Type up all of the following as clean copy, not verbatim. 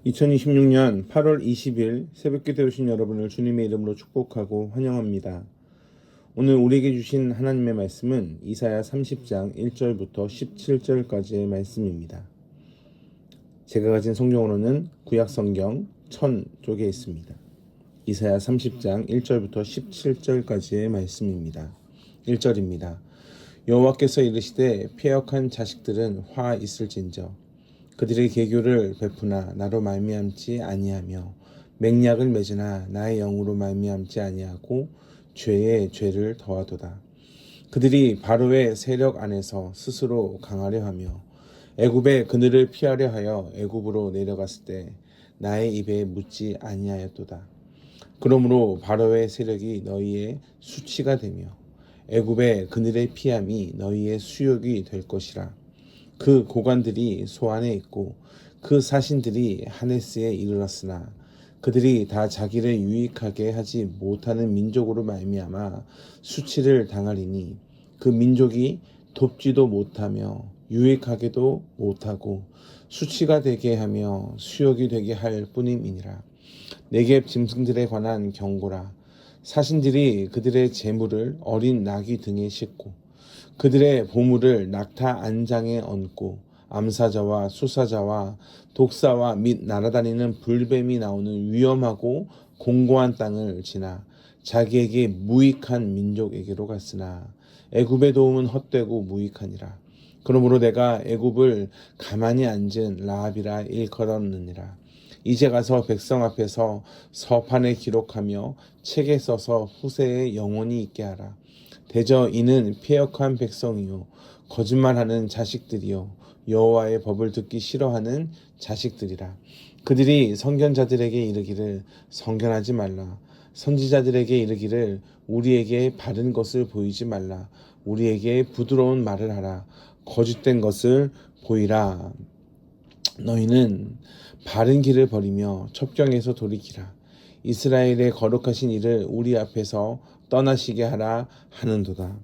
2026년 8월 20일 새벽기도에 오신 여러분을 주님의 이름으로 축복하고 환영합니다. 오늘 우리에게 주신 하나님의 말씀은 이사야 30장 1절부터 17절까지의 말씀입니다. 제가 가진 성경으로는 구약성경 1000쪽에 있습니다. 이사야 30장 1절부터 17절까지의 말씀입니다. 1절입니다. 여호와께서 이르시되 패역한 자식들은 화 있을진저 그들의 계교를 베푸나 나로 말미암지 아니하며 맹약을 맺으나 나의 영으로 말미암지 아니하고 죄에 죄를 더하도다. 그들이 바로의 세력 안에서 스스로 강하려 하며 애굽의 그늘을 피하려 하여 애굽으로 내려갔을 때 나의 입에 묻지 아니하였도다. 그러므로 바로의 세력이 너희의 수치가 되며 애굽의 그늘의 피함이 너희의 수욕이 될 것이라. 그 고관들이 소안에 있고 그 사신들이 하네스에 이르렀으나 그들이 다 자기를 유익하게 하지 못하는 민족으로 말미암아 수치를 당하리니 그 민족이 돕지도 못하며 유익하게도 못하고 수치가 되게 하며 수욕이 되게 할 뿐임이니라. 네겝 짐승들에 관한 경고라. 사신들이 그들의 재물을 어린 나귀 등에 싣고 그들의 보물을 낙타 안장에 얹고 암사자와 수사자와 독사와 및 날아다니는 불뱀이 나오는 위험하고 공고한 땅을 지나 자기에게 무익한 민족에게로 갔으나 애굽의 도움은 헛되고 무익하니라. 그러므로 내가 애굽을 가만히 앉은 라합이라 일컬었느니라. 이제 가서 백성 앞에서 서판에 기록하며 책에 써서 후세에 영원히 있게 하라. 대저 이는 패역한 백성이요 거짓말하는 자식들이요 여호와의 법을 듣기 싫어하는 자식들이라. 그들이 선견자들에게 이르기를 선견하지 말라. 선지자들에게 이르기를 우리에게 바른 것을 보이지 말라. 우리에게 부드러운 말을 하라. 거짓된 것을 보이라. 너희는 바른 길을 버리며 첩경에서 돌이키라. 이스라엘의 거룩하신 이를 우리 앞에서 떠나시게 하라 하는도다.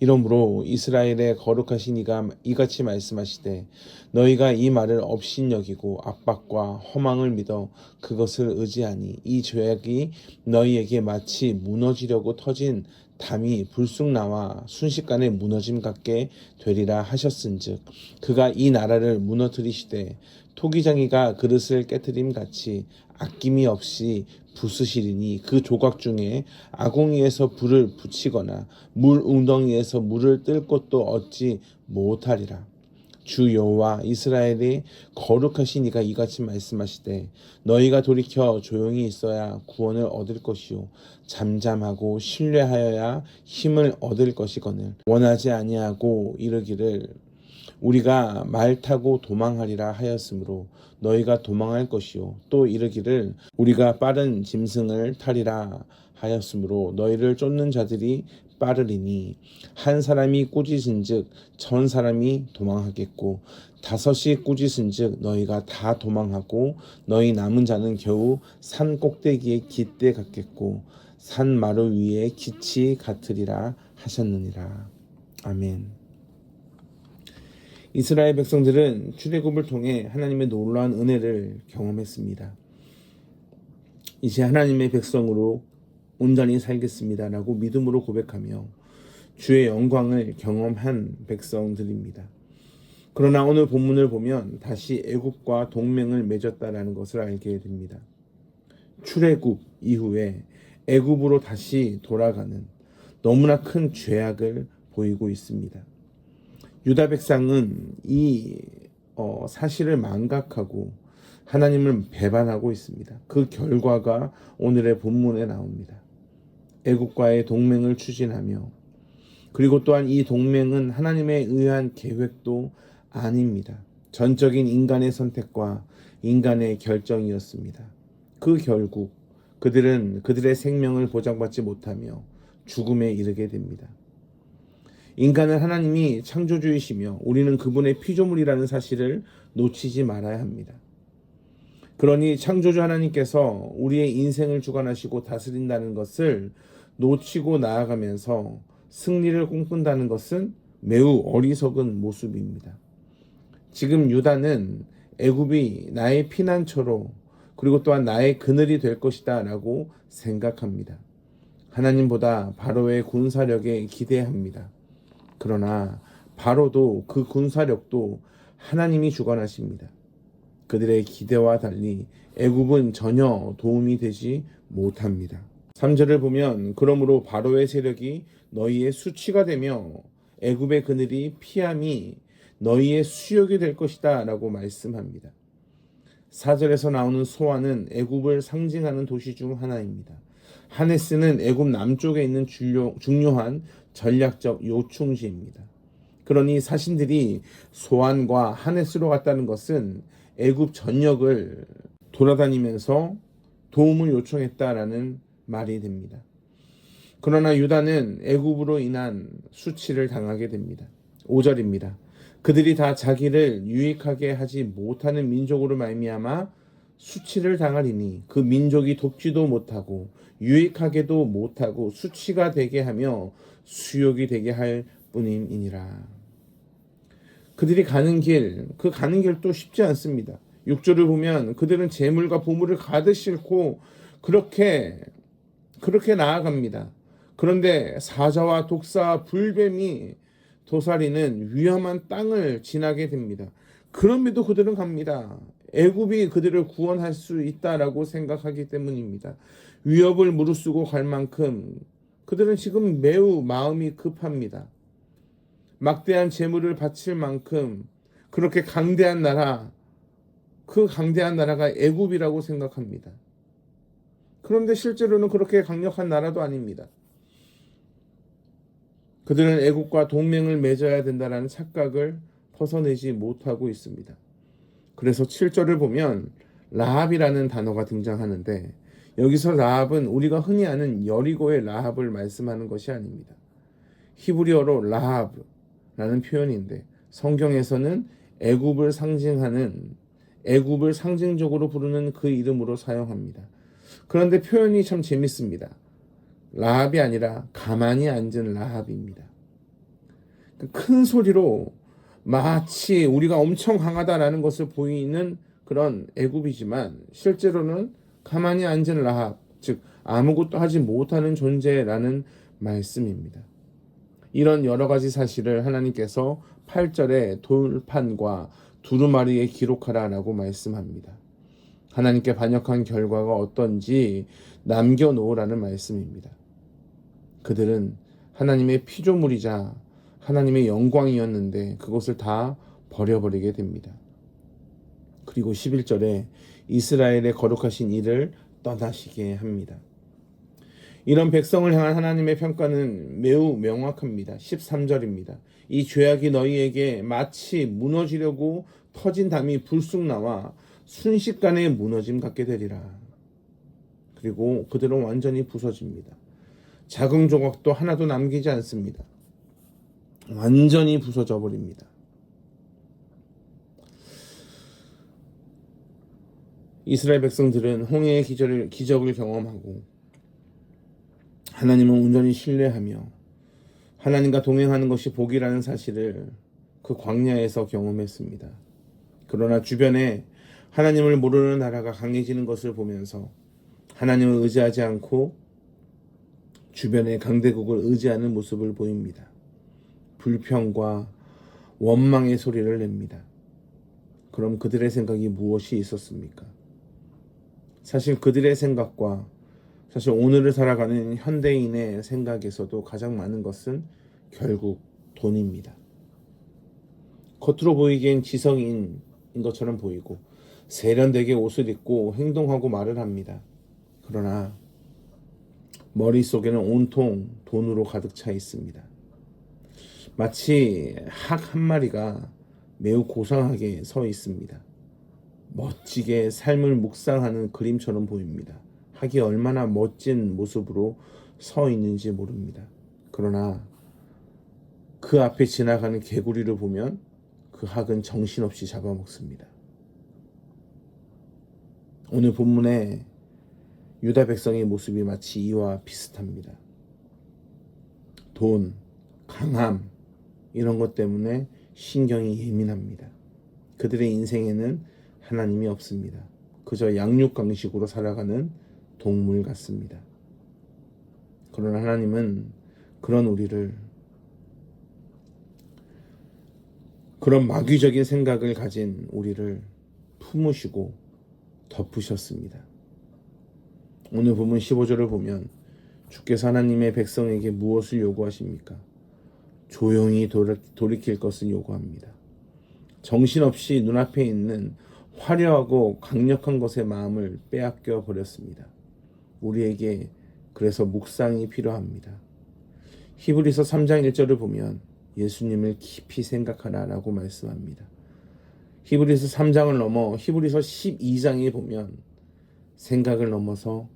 이러므로 이스라엘의 거룩하신 이가 이같이 말씀하시되 너희가 이 말을 업신여기고 압박과 허망을 믿어 그것을 의지하니 이 죄악이 너희에게 마치 무너지려고 터진 담이 불쑥 나와 순식간에 무너짐 같게 되리라 하셨은즉 그가 이 나라를 무너뜨리시되 토기장이가 그릇을 깨트림 같이 아낌이 없이 부수시리니 그 조각 중에 아궁이에서 불을 붙이거나 물 웅덩이에서 물을 뜰 것도 얻지 못하리라. 주 여호와 이스라엘의 거룩하신 이가 이같이 말씀하시되 너희가 돌이켜 조용히 있어야 구원을 얻을 것이요 잠잠하고 신뢰하여야 힘을 얻을 것이거늘 원하지 아니하고 이르기를 우리가 말 타고 도망하리라 하였으므로 너희가 도망할 것이요 또 이르기를 우리가 빠른 짐승을 타리라 하였으므로 너희를 쫓는 자들이 빠르리니 한 사람이 꾸짖은즉 천 사람이 도망하겠고 다섯이 꾸짖은즉 너희가 다 도망하고 너희 남은 자는 겨우 산 꼭대기에 깃대 같겠고 산 마루 위에 깃이 같으리라 하셨느니라. 아멘. 이스라엘 백성들은 출애굽을 통해 하나님의 놀라운 은혜를 경험했습니다. 이제 하나님의 백성으로 온전히 살겠습니다 라고 믿음으로 고백하며 주의 영광을 경험한 백성들입니다. 그러나 오늘 본문을 보면 다시 애굽과 동맹을 맺었다라는 것을 알게 됩니다. 출애굽 이후에 애굽으로 다시 돌아가는 너무나 큰 죄악을 보이고 있습니다. 유다 백성은 이 사실을 망각하고 하나님을 배반하고 있습니다. 그 결과가 오늘의 본문에 나옵니다. 애굽과의 동맹을 추진하며 그리고 또한 이 동맹은 하나님에 의한 계획도 아닙니다. 전적인 인간의 선택과 인간의 결정이었습니다. 그 결국 그들은 그들의 생명을 보장받지 못하며 죽음에 이르게 됩니다. 인간은 하나님이 창조주이시며 우리는 그분의 피조물이라는 사실을 놓치지 말아야 합니다. 그러니 창조주 하나님께서 우리의 인생을 주관하시고 다스린다는 것을 놓치고 나아가면서 승리를 꿈꾼다는 것은 매우 어리석은 모습입니다. 지금 유다는 애굽이 나의 피난처로 그리고 또한 나의 그늘이 될 것이다 라고 생각합니다. 하나님보다 바로의 군사력에 기대합니다. 그러나 바로도 그 군사력도 하나님이 주관하십니다. 그들의 기대와 달리 애굽은 전혀 도움이 되지 못합니다. 3절을 보면 그러므로 바로의 세력이 너희의 수치가 되며 애굽의 그늘이 피함이 너희의 수욕이 될 것이다 라고 말씀합니다. 4절에서 나오는 소아는 애굽을 상징하는 도시 중 하나입니다. 하네스는 애굽 남쪽에 있는 중요한 전략적 요충지입니다. 그러니 사신들이 소안과 하네스로 갔다는 것은 애굽 전역을 돌아다니면서 도움을 요청했다라는 말이 됩니다. 그러나 유다는 애굽으로 인한 수치를 당하게 됩니다. 5절입니다. 그들이 다 자기를 유익하게 하지 못하는 민족으로 말미암아 수치를 당하리니 그 민족이 돕지도 못하고 유익하게도 못하고 수치가 되게 하며 수욕이 되게 할 뿐이니라. 그들이 가는 길, 그 가는 길도 쉽지 않습니다. 6절을 보면 그들은 재물과 보물을 가득 싣고 그렇게 나아갑니다. 그런데 사자와 독사와 불뱀이 도사리는 위험한 땅을 지나게 됩니다. 그럼에도 그들은 갑니다. 애굽이 그들을 구원할 수 있다라고 생각하기 때문입니다. 위협을 무릅쓰고 갈 만큼 그들은 지금 매우 마음이 급합니다. 막대한 재물을 바칠 만큼 그렇게 강대한 나라, 그 강대한 나라가 애굽이라고 생각합니다. 그런데 실제로는 그렇게 강력한 나라도 아닙니다. 그들은 애국과 동맹을 맺어야 된다는 착각을 벗어내지 못하고 있습니다. 그래서 7절을 보면 라합이라는 단어가 등장하는데 여기서 라합은 우리가 흔히 아는 여리고의 라합을 말씀하는 것이 아닙니다. 히브리어로 라합라는 표현인데 성경에서는 애굽을 상징적으로 부르는 그 이름으로 사용합니다. 그런데 표현이 참 재밌습니다. 라합이 아니라 가만히 앉은 라합입니다. 큰 소리로 마치 우리가 엄청 강하다라는 것을 보이는 그런 애굽이지만 실제로는 가만히 앉은 라합, 즉 아무것도 하지 못하는 존재라는 말씀입니다. 이런 여러 가지 사실을 하나님께서 8절에 돌판과 두루마리에 기록하라라고 말씀합니다. 하나님께 반역한 결과가 어떤지 남겨놓으라는 말씀입니다. 그들은 하나님의 피조물이자 하나님의 영광이었는데 그것을 다 버려버리게 됩니다. 그리고 11절에 이스라엘의 거룩하신 이를 떠나시게 합니다. 이런 백성을 향한 하나님의 평가는 매우 명확합니다. 13절입니다. 이 죄악이 너희에게 마치 무너지려고 터진 담이 불쑥 나와 순식간에 무너짐 같게 되리라. 그리고 그들은 완전히 부서집니다. 작은 조각도 하나도 남기지 않습니다. 완전히 부서져 버립니다. 이스라엘 백성들은 홍해의 기적을 경험하고 하나님을 온전히 신뢰하며 하나님과 동행하는 것이 복이라는 사실을 그 광야에서 경험했습니다. 그러나 주변에 하나님을 모르는 나라가 강해지는 것을 보면서 하나님을 의지하지 않고 주변의 강대국을 의지하는 모습을 보입니다. 불평과 원망의 소리를 냅니다. 그럼 그들의 생각이 무엇이 있었습니까? 사실 그들의 생각과 사실 오늘을 살아가는 현대인의 생각에서도 가장 많은 것은 결국 돈입니다. 겉으로 보이기엔 지성인인 것처럼 보이고 세련되게 옷을 입고 행동하고 말을 합니다. 그러나 머릿속에는 온통 돈으로 가득 차 있습니다. 마치 학 한 마리가 매우 고상하게 서 있습니다. 멋지게 삶을 묵상하는 그림처럼 보입니다. 학이 얼마나 멋진 모습으로 서 있는지 모릅니다. 그러나 그 앞에 지나가는 개구리를 보면 그 학은 정신없이 잡아먹습니다. 오늘 본문에 유다 백성의 모습이 마치 이와 비슷합니다. 돈, 강함 이런 것 때문에 신경이 예민합니다. 그들의 인생에는 하나님이 없습니다. 그저 양육강식으로 살아가는 동물 같습니다. 그러나 하나님은 그런 우리를, 그런 마귀적인 생각을 가진 우리를 품으시고 덮으셨습니다. 오늘 본문 15절을 보면 주께서 하나님의 백성에게 무엇을 요구하십니까? 조용히 돌이킬 것을 요구합니다. 정신없이 눈앞에 있는 화려하고 강력한 것의 마음을 빼앗겨 버렸습니다. 우리에게 그래서 묵상이 필요합니다. 히브리서 3장 1절을 보면 예수님을 깊이 생각하라 라고 말씀합니다. 히브리서 3장을 넘어 히브리서 12장에 보면 생각을 넘어서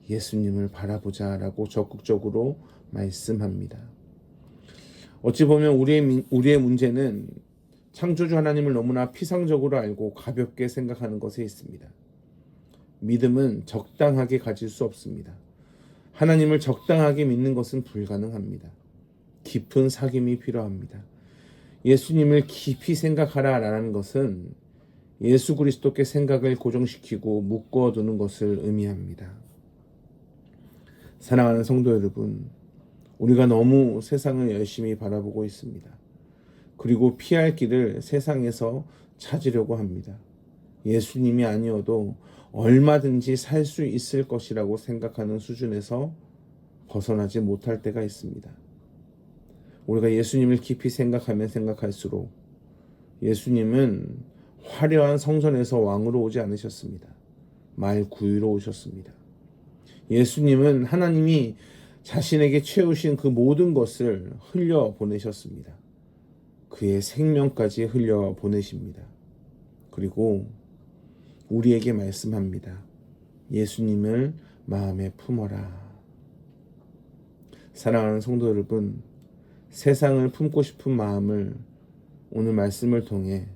예수님을 바라보자 라고 적극적으로 말씀합니다. 어찌 보면 우리의 문제는 창조주 하나님을 너무나 피상적으로 알고 가볍게 생각하는 것에 있습니다. 믿음은 적당하게 가질 수 없습니다. 하나님을 적당하게 믿는 것은 불가능합니다. 깊은 사귐이 필요합니다. 예수님을 깊이 생각하라라는 것은 예수 그리스도께 생각을 고정시키고 묶어두는 것을 의미합니다. 사랑하는 성도 여러분, 우리가 너무 세상을 열심히 바라보고 있습니다. 그리고 피할 길을 세상에서 찾으려고 합니다. 예수님이 아니어도 얼마든지 살 수 있을 것이라고 생각하는 수준에서 벗어나지 못할 때가 있습니다. 우리가 예수님을 깊이 생각하면 생각할수록 예수님은 화려한 성전에서 왕으로 오지 않으셨습니다. 말구유로 오셨습니다. 예수님은 하나님이 자신에게 채우신 그 모든 것을 흘려보내셨습니다. 그의 생명까지 흘려보내십니다. 그리고 우리에게 말씀합니다. 예수님을 마음에 품어라. 사랑하는 성도 여러분, 세상을 품고 싶은 마음을 오늘 말씀을 통해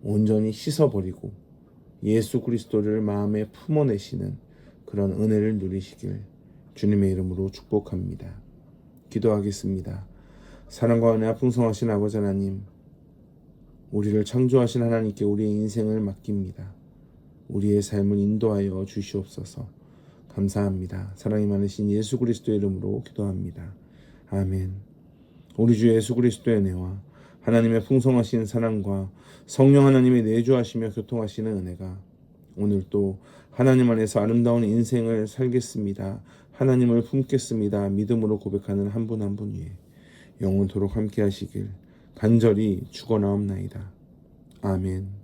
온전히 씻어버리고 예수 그리스도를 마음에 품어내시는 그런 은혜를 누리시길 주님의 이름으로 축복합니다. 기도하겠습니다. 사랑과 은혜와 풍성하신 아버지 하나님, 우리를 창조하신 하나님께 우리의 인생을 맡깁니다. 우리의 삶을 인도하여 주시옵소서. 감사합니다. 사랑이 많으신 예수 그리스도의 이름으로 기도합니다. 아멘. 우리 주 예수 그리스도의 은혜와 하나님의 풍성하신 사랑과 성령 하나님의 내주하시며 교통하시는 은혜가 오늘 또 하나님 안에서 아름다운 인생을 살겠습니다. 하나님을 품겠습니다. 믿음으로 고백하는 한 분 한 분 위에 영원토록 함께 하시길 간절히 축원하옵나이다. 아멘.